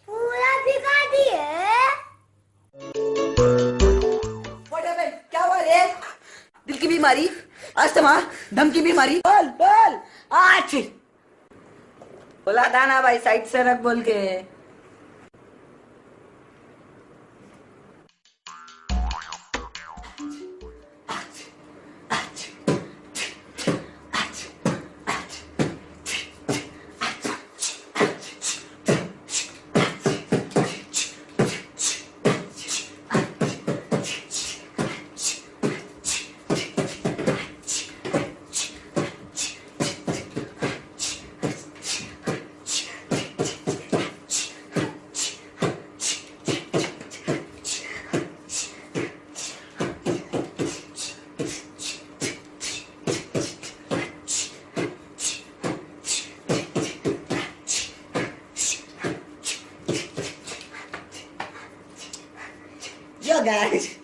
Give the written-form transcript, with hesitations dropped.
पूरा भिगा दिए। क्या हुआ रे? दिल की बीमारी, अस्थमा, दम की बीमारी। बोल बोल। आज बोला था ना भाई, साइड से रख बोल के। Yo guys.